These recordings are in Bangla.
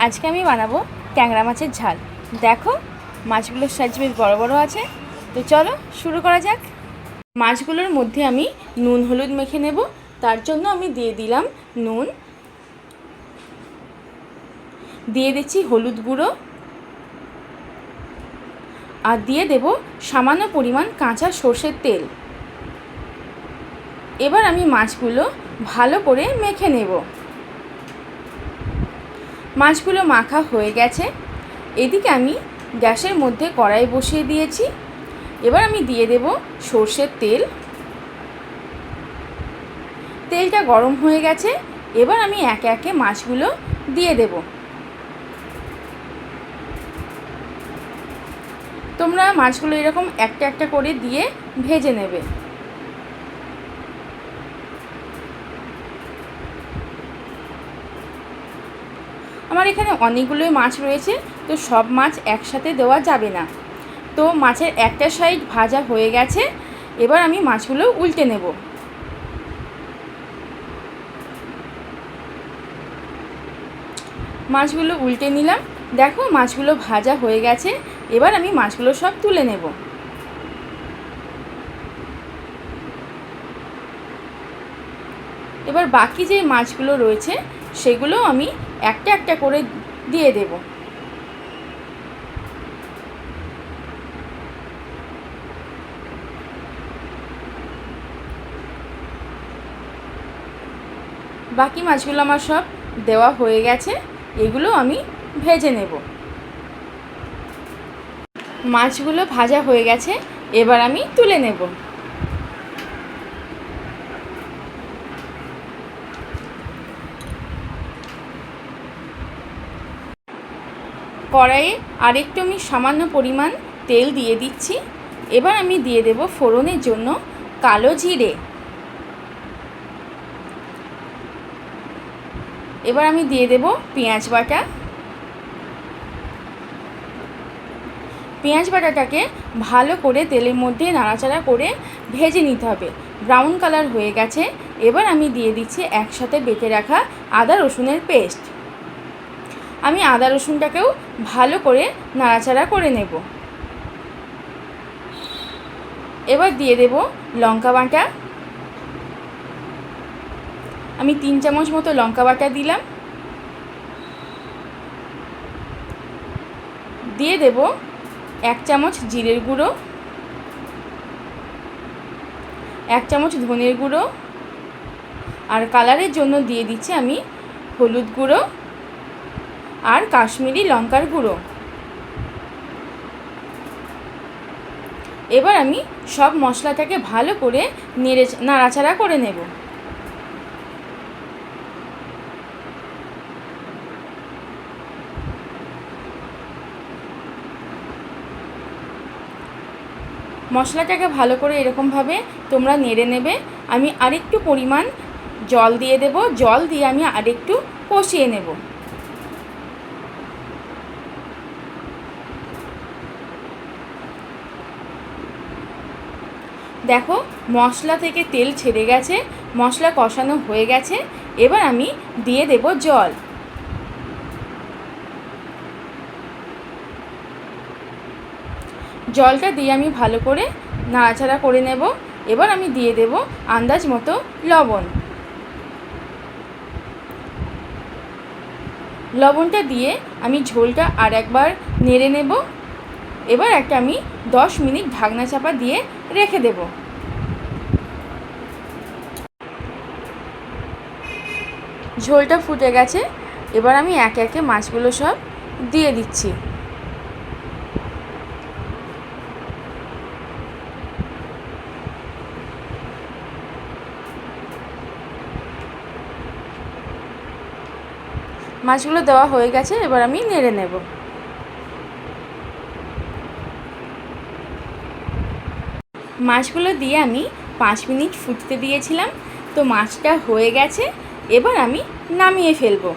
আজকে আমি বানাবো ট্যাংরা মাছের ঝাল। দেখো মাছগুলোর সাইজ বেশ বড় বড় আছে। তো চলো শুরু করা যাক। মাছগুলোর মধ্যে আমি নুন হলুদ মেখে নেব। তার জন্য আমি দিয়ে দিলাম নুন, দিয়ে দিচ্ছি হলুদ গুঁড়ো, আর দিয়ে দেব সামান্য পরিমাণ কাঁচা সর্ষের তেল। এবার আমি মাছগুলো ভালো করে মেখে নেব। মাছগুলো মাখা হয়ে গেছে। এদিকে আমি গ্যাসের মধ্যে কড়াই বসিয়ে দিয়েছি। এবার আমি দিয়ে দেব সর্ষের তেল। তেলটা গরম হয়ে গেছে। এবার আমি একে একে মাছগুলো দিয়ে দেব। তোমরা মাছগুলো এরকম একটা একটা করে দিয়ে ভেজে নেবে। আমার এখানে অনেকগুলোই মাছ রয়েছে, তো সব মাছ একসাথে দেওয়া যাবে না। তো মাছের একটা সাইড ভাজা হয়ে গেছে। এবার আমি মাছগুলো উল্টে নেব। মাছগুলো উল্টে নিলাম। দেখো মাছগুলো ভাজা হয়ে গেছে। এবার আমি মাছগুলো সব তুলে নেব। এবার বাকি যে মাছগুলো রয়েছে সেগুলো আমি একটা একটা করে দিয়ে দেব। বাকি মাছগুলো আমার সব দেওয়া হয়ে গেছে। এগুলো আমি ভেজে নেব। মাছগুলো ভাজা হয়ে গেছে। এবার আমি তুলে নেব। কড়াইয়ে আরেকটু আমি সামান্য পরিমাণ তেল দিয়ে দিচ্ছি। এবার আমি দিয়ে দেব ফোড়নের জন্য কালো জিরে। এবার আমি দিয়ে দেব পেঁয়াজ বাটা। পেঁয়াজ বাটাটাকে ভালো করে তেলের মধ্যে নাড়াচাড়া করে ভেজে নিতে হবে। ব্রাউন কালার হয়ে গেছে। এবার আমি দিয়ে দিচ্ছি একসাথে বেটে রাখা আদা রসুনের পেস্ট। আমি আদা রসুনটাকেও ভালো করে নাড়াচাড়া করে নেব। এবার দিয়ে দেব লঙ্কা বাটা। আমি 3 চামচ মতো লঙ্কা বাটা দিলাম। দিয়ে দেব 1 চামচ জিরের গুঁড়ো, 1 চামচ ধনের গুঁড়ো, আর কালারের জন্য দিয়ে দিচ্ছি আমি হলুদ গুঁড়ো আর কাশ্মীরি লঙ্কার গুঁড়ো। এবার আমি সব মশলাটাকে ভালো করে নাড়াচাড়া করে নেব। মশলাটাকে ভালো করে এরকমভাবে তোমরা নেড়ে নেবে। আমি আরেকটু পরিমাণ জল দিয়ে দেব। জল দিয়ে আমি আরেকটু কষিয়ে নেব। দেখো মশলা থেকে তেল ছেড়ে গেছে, মশলা কষানো হয়ে গেছে। এবার আমি দিয়ে দেব জল। জলটা দিয়ে আমি ভালো করে নাড়াচাড়া করে নেব। এবার আমি দিয়ে দেব আন্দাজ মতো লবণ। লবণটা দিয়ে আমি ঝোলটা আর একবার নেড়ে নেব। এবার আমি 10 মিনিট ঢাকনা চাপা দিয়ে রেখে দেব। ঝোলটা ফুটে গেছে। এবার আমি একে একে মাছগুলো সব দিয়ে দিচ্ছি। মাছগুলো দেওয়া হয়ে গেছে। এবার আমি নেড়ে নেব। মাছগুলো দিয়ে আমি 5 মিনিট ফুটতে দিয়েছিলাম। তো মাছটা হয়ে গেছে। এবার আমি নামিয়ে ফেলবো।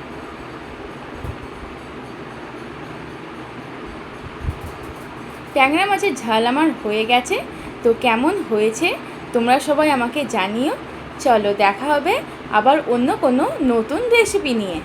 ট্যাংরা মাছের ঝাল আমার হয়ে গেছে। তো কেমন হয়েছে তোমরা সবাই আমাকে জানিও। চলো দেখা হবে আবার অন্য কোনো নতুন রেসিপি নিয়ে।